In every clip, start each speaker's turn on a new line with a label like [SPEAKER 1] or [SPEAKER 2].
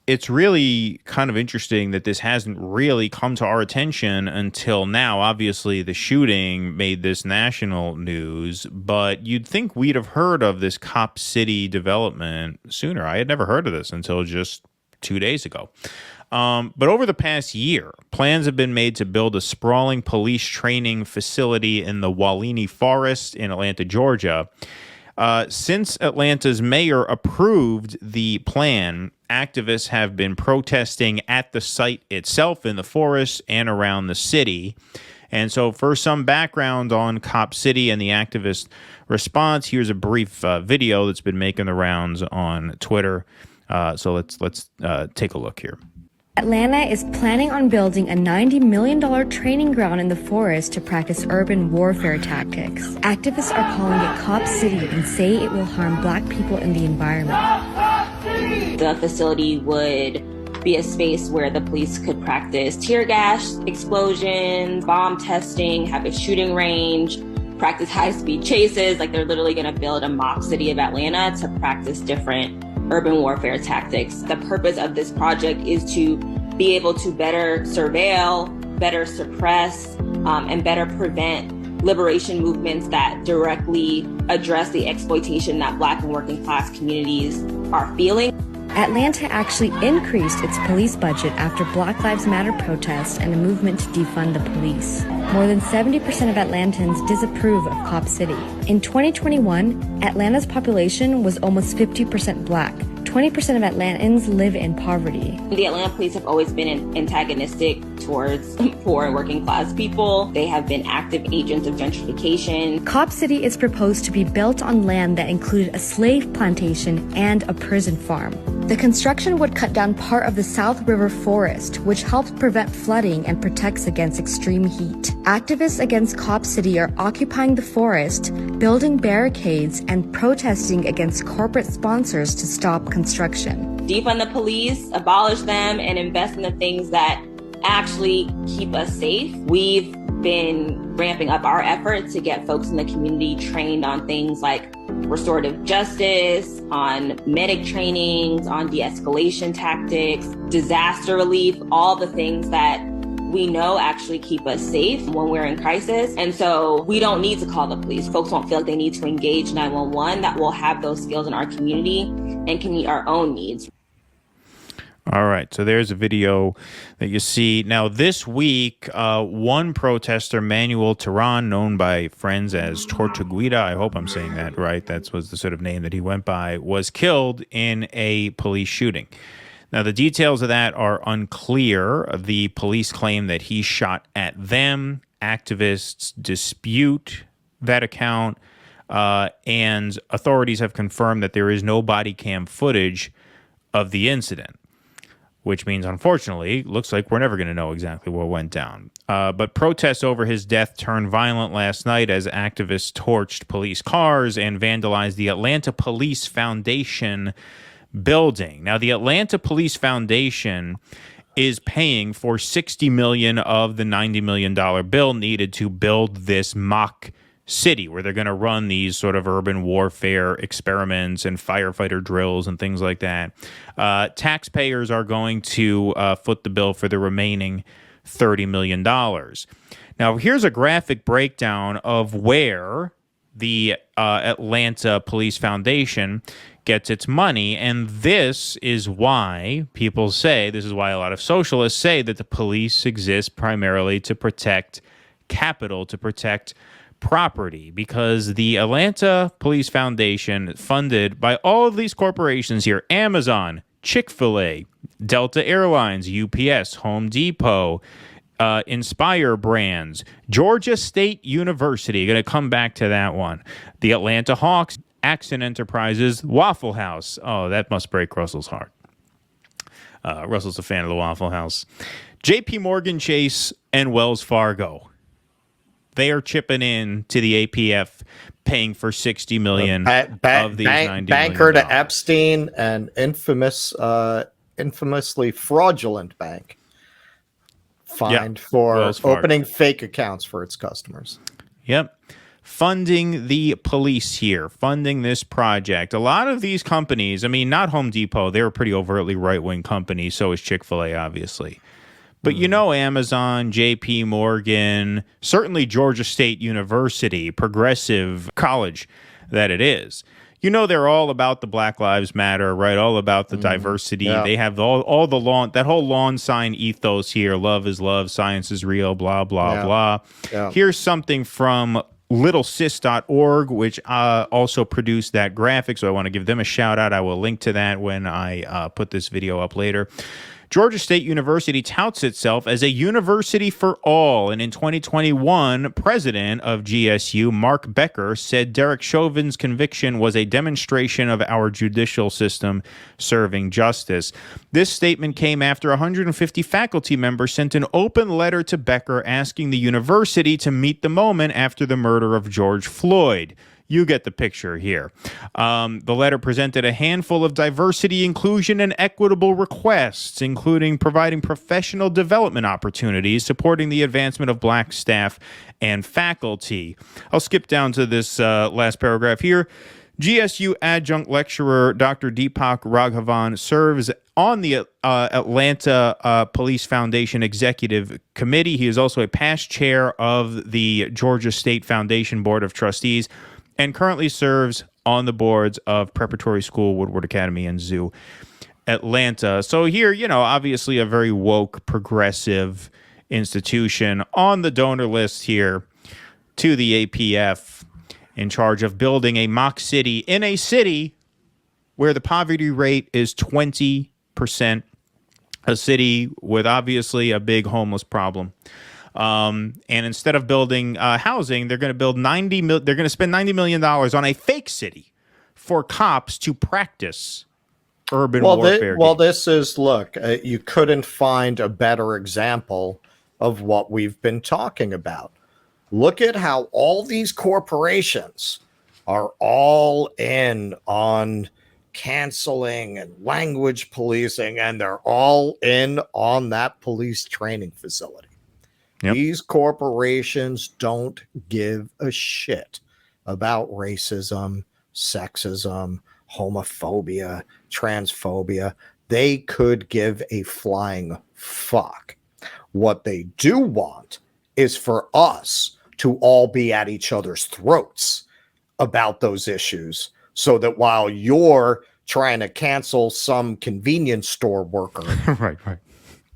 [SPEAKER 1] it's really kind of interesting that this hasn't really come to our attention until now. Obviously, the shooting made this national news, but you'd think we'd have heard of this Cop City development sooner. I had never heard of this until just 2 days ago. But over the past year, plans have been made to build a sprawling police training facility in the Walini Forest in Atlanta, Georgia. Since Atlanta's mayor approved the plan, activists have been protesting at the site itself in the forest and around the city. And so for some background on Cop City and the activist response, here's a brief video that's been making the rounds on Twitter. So let's take a look here.
[SPEAKER 2] Atlanta is planning on building a $90 million training ground in the forest to practice urban warfare tactics. Activists are calling it Cop City and say it will harm Black people in the environment.
[SPEAKER 3] The facility would be a space where the police could practice tear gas explosions, bomb testing, have a shooting range, practice high-speed chases. Like, they're literally going to build a mock city of Atlanta to practice different urban warfare tactics. The purpose of this project is to be able to better surveil, better suppress, and better prevent liberation movements that directly address the exploitation that Black and working class communities are feeling.
[SPEAKER 2] Atlanta actually increased its police budget after Black Lives Matter protests and a movement to defund the police. More than 70% of Atlantans disapprove of Cop City. In 2021, Atlanta's population was almost 50% Black. 20% of Atlantans live in poverty.
[SPEAKER 3] The Atlanta police have always been antagonistic towards poor and working class people. They have been active agents of gentrification.
[SPEAKER 2] Cop City is proposed to be built on land that included a slave plantation and a prison farm. The construction would cut down part of the South River forest, which helps prevent flooding and protects against extreme heat. Activists against Cop City are occupying the forest, building barricades, and protesting against corporate sponsors to stop construction.
[SPEAKER 3] Defund the police, abolish them, and invest in the things that actually keep us safe. We've been ramping up our efforts to get folks in the community trained on things like restorative justice, on medic trainings, on de-escalation tactics, disaster relief, all the things that we know actually keep us safe when we're in crisis. And so we don't need to call the police. Folks won't feel like they need to engage 911, that will have those skills in our community and can meet our own needs.
[SPEAKER 1] All right, so there's a video that you see. Now, this week, one protester, Manuel Tehran, known by friends as Tortuguita, I hope I'm saying that right, that was the sort of name that he went by, was killed in a police shooting. Now, the details of that are unclear. The police claim that he shot at them. Activists dispute that account, and authorities have confirmed that there is no body cam footage of the incident, which means, unfortunately, looks like we're never going to know exactly what went down. But protests over his death turned violent last night as activists torched police cars and vandalized the Atlanta Police Foundation building. Now, the Atlanta Police Foundation is paying for $60 million of the $90 million bill needed to build this mock city where they're going to run these sort of urban warfare experiments and firefighter drills and things like that. Taxpayers are going to foot the bill for the remaining $30 million. Now, here's a graphic breakdown of where the Atlanta Police Foundation gets its money, and this is why people say, this is why a lot of socialists say that the police exist primarily to protect capital, to protect property, because the Atlanta Police Foundation, funded by all of these corporations here, Amazon, Chick-fil-A, Delta Airlines, UPS, Home Depot, Inspire Brands, Georgia State University, going to come back to that one, the Atlanta Hawks, Accent Enterprises, Waffle House. Oh, that must break Russell's heart. Russell's a fan of the Waffle House. JP Morgan Chase and Wells Fargo. They are chipping in to the APF, paying for $60 million of these $90
[SPEAKER 4] banker
[SPEAKER 1] million.
[SPEAKER 4] to Epstein, and infamously fraudulent bank, fined for opening fake accounts for its customers.
[SPEAKER 1] Yep. funding the police here, funding this project. A lot of these companies, I mean, not Home Depot, they're a pretty overtly right-wing company. So is Chick-fil-A, obviously. But you know, Amazon, JP Morgan, certainly Georgia State University, progressive college that it is. You know, they're all about the Black Lives Matter, right? All about the diversity.
[SPEAKER 4] Yeah.
[SPEAKER 1] They have all the lawn, that whole lawn sign ethos here. Love is love. Science is real. Blah, blah, blah.
[SPEAKER 4] Yeah.
[SPEAKER 1] Here's something from littlesis.org, which also produced that graphic. So I want to give them a shout out. I will link to that when I put this video up later. Georgia State University touts itself as a university for all. And in 2021, president of GSU, Mark Becker, said Derek Chauvin's conviction was a demonstration of our judicial system serving justice. This statement came after 150 faculty members sent an open letter to Becker asking the university to meet the moment after the murder of George Floyd. You get the picture here. The letter presented a handful of diversity, inclusion, and equitable requests, including providing professional development opportunities, supporting the advancement of black staff and faculty. I'll skip down to this last paragraph here. GSU adjunct lecturer Dr. Deepak Raghavan serves on the Atlanta Police Foundation Executive Committee. He is also a past chair of the Georgia State Foundation Board of Trustees, and currently serves on the boards of Preparatory School, Woodward Academy, and Zoo Atlanta. So here, you know, obviously a very woke, progressive institution on the donor list here to the APF, in charge of building a mock city in a city where the poverty rate is 20%, a city with obviously a big homeless problem. And instead of building housing, they're going to build they're going to spend $90 million on a fake city for cops to practice urban warfare.
[SPEAKER 4] This is, look, you couldn't find a better example of what we've been talking about. Look at how all these corporations are all in on canceling and language policing, and they're all in on that police training facility. Yep. These corporations don't give a shit about racism, sexism, homophobia, transphobia. They could give a flying fuck. What they do want is for us to all be at each other's throats about those issues, so that while you're trying to cancel some convenience store worker,
[SPEAKER 1] right,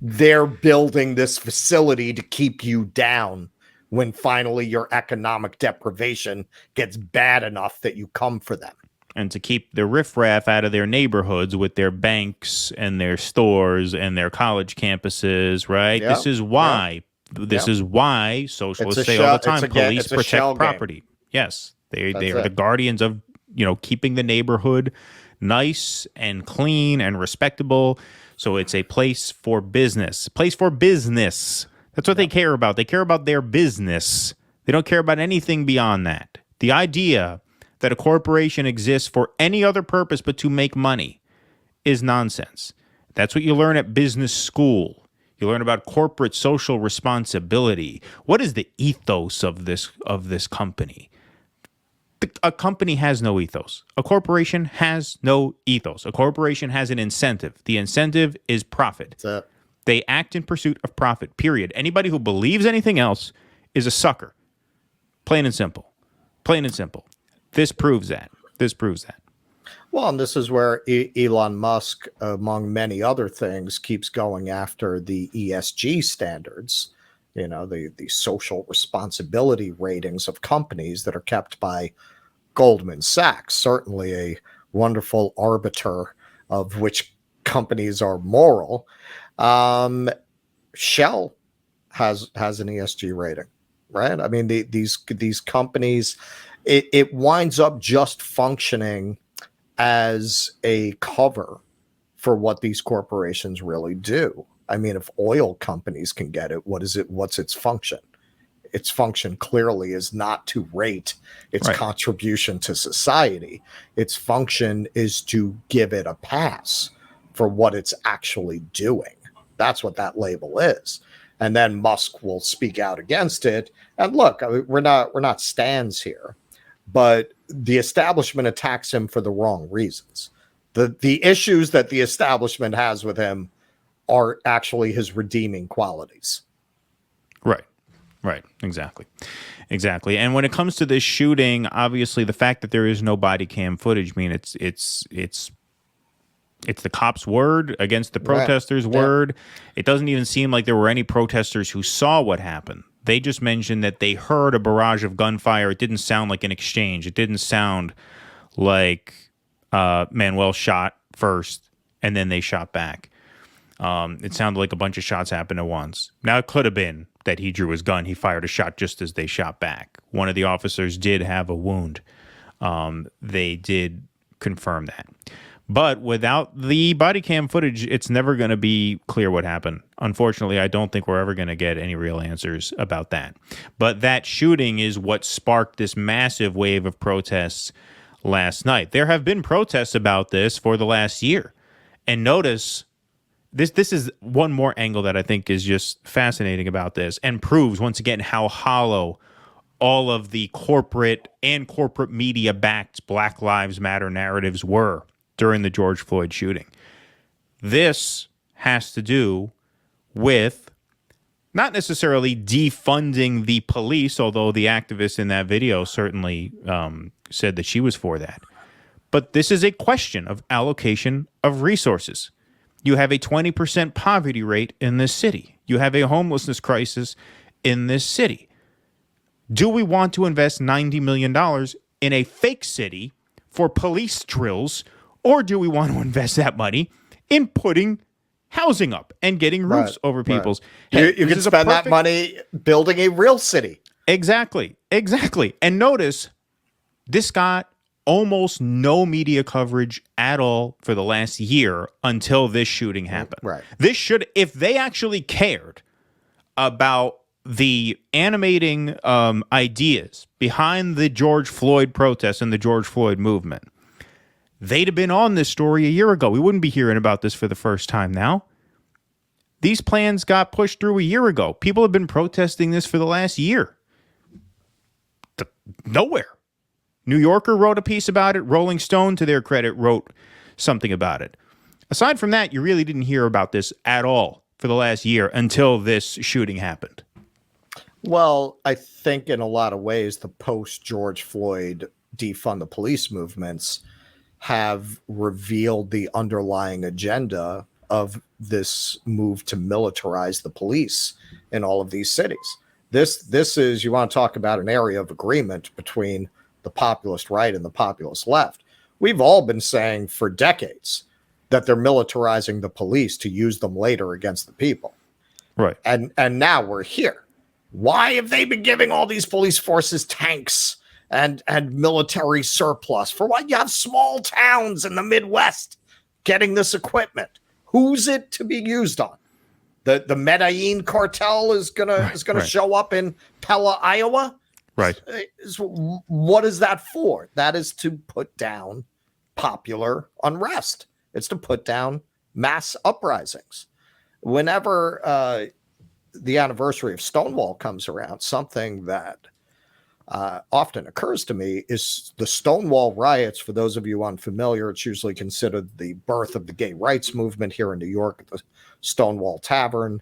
[SPEAKER 4] they're building this facility to keep you down when finally your economic deprivation gets bad enough that you come for them.
[SPEAKER 1] And to keep the riffraff out of their neighborhoods with their banks and their stores and their college campuses, right? Yep. This is why. Yep. This is why socialists say all the time, police protect property. Game. Yes, they are the guardians of, you know, keeping the neighborhood nice and clean and respectable. So it's a place for business. Place for business. That's what they care about. They care about their business. They don't care about anything beyond that. The idea that a corporation exists for any other purpose but to make money is nonsense. That's what you learn at business school. You learn about corporate social responsibility. What is the ethos of this company? A company has no ethos. A corporation has no ethos. A corporation has an incentive. The incentive is profit.
[SPEAKER 4] That's it.
[SPEAKER 1] They act in pursuit of profit, period. Anybody who believes anything else is a sucker. Plain and simple. Plain and simple. This proves that.
[SPEAKER 4] Well, and this is where Elon Musk, among many other things, keeps going after the ESG standards, you know, the social responsibility ratings of companies that are kept by Goldman Sachs, certainly a wonderful arbiter of which companies are moral. Shell has an ESG rating, right? I mean, these companies, it winds up just functioning as a cover for what these corporations really do. I mean, if oil companies can get it, what's its function? Its function clearly is not to rate its contribution to society. Its function is to give it a pass for what it's actually doing. That's what that label is. and then Musk will speak out against it. And look, I mean, we're not stands here, but the establishment attacks him for the wrong reasons. The issues that the establishment has with him are actually his redeeming qualities.
[SPEAKER 1] Right. Exactly. And when it comes to this shooting, obviously the fact that there is no body cam footage, I mean, it's the cops' word against the protesters' word. It doesn't even seem like there were any protesters who saw what happened. They just mentioned that they heard a barrage of gunfire. It didn't sound like an exchange. It didn't sound like Manuel shot first and then they shot back. It sounded like a bunch of shots happened at once. Now, it could have been that he drew his gun. He fired a shot just as they shot back. One of the officers did have a wound. They did confirm that. But without the body cam footage, it's never going to be clear what happened. Unfortunately, I don't think we're ever going to get any real answers about that. But that shooting is what sparked this massive wave of protests last night. There have been protests about this for the last year. And notice, this is one more angle that I think is just fascinating about this and proves once again how hollow all of the corporate and corporate media-backed Black Lives Matter narratives were during the George Floyd shooting. This has to do with not necessarily defunding the police, although the activist in that video certainly said that she was for that. But this is a question of allocation of resources. You have a 20% poverty rate in this city. You have a homelessness crisis in this city. Do we want to invest $90 million in a fake city for police drills, or do we want to invest that money in putting housing up and getting roofs over people's heads?
[SPEAKER 4] You can spend that money building a real city.
[SPEAKER 1] Exactly. And notice, this got almost no media coverage at all for the last year until this shooting happened.
[SPEAKER 4] Right.
[SPEAKER 1] This should, if they actually cared about the animating ideas behind the George Floyd protests and the George Floyd movement, they'd have been on this story a year ago. We wouldn't be hearing about this for the first time now. These plans got pushed through a year ago. People have been protesting this for the last year. Nowhere. New Yorker wrote a piece about it. Rolling Stone, to their credit, wrote something about it. Aside from that, you really didn't hear about this at all for the last year until this shooting happened.
[SPEAKER 4] Well, I think in a lot of ways, the post-George Floyd defund the police movements have revealed the underlying agenda of this move to militarize the police in all of these cities. This is, you want to talk about an area of agreement between the populist right and the populist left. We've all been saying for decades that they're militarizing the police to use them later against the people.
[SPEAKER 1] Right.
[SPEAKER 4] And now we're here. Why have they been giving all these police forces tanks and military surplus? For what? You have small towns in the Midwest getting this equipment. Who's it to be used on? The Medellin cartel is gonna show up in Pella, Iowa.
[SPEAKER 1] Right.
[SPEAKER 4] What is that for? That is to put down popular unrest. It's to put down mass uprisings. Whenever the anniversary of Stonewall comes around, something that often occurs to me is the Stonewall riots. For those of you unfamiliar, it's usually considered the birth of the gay rights movement here in New York at the Stonewall Tavern.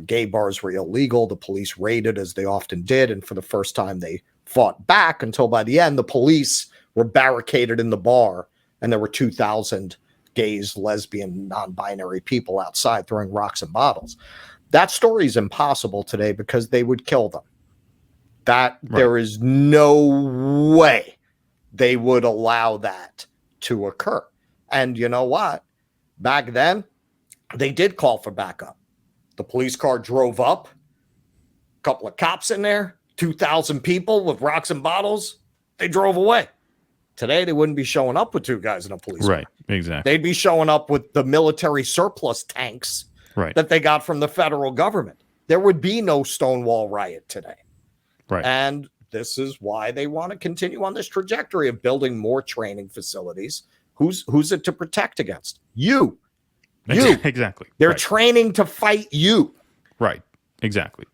[SPEAKER 4] Gay bars were illegal. The police raided, as they often did. And for the first time, they fought back until by the end, the police were barricaded in the bar. And there were 2,000 gays, lesbian, non-binary people outside throwing rocks and bottles. That story is impossible today because they would kill them. There is no way they would allow that to occur. And you know what? Back then, they did call for backup. The police car drove up, a couple of cops in there, 2,000 people with rocks and bottles. They drove away. Today, they wouldn't be showing up with two guys in a police car.
[SPEAKER 1] Right, exactly.
[SPEAKER 4] They'd be showing up with the military surplus tanks that they got from the federal government. There would be no Stonewall riot today.
[SPEAKER 1] Right.
[SPEAKER 4] And this is why they want to continue on this trajectory of building more training facilities. Who's it to protect against? You.
[SPEAKER 1] Exactly.
[SPEAKER 4] They're training to fight you.
[SPEAKER 1] Right. Exactly.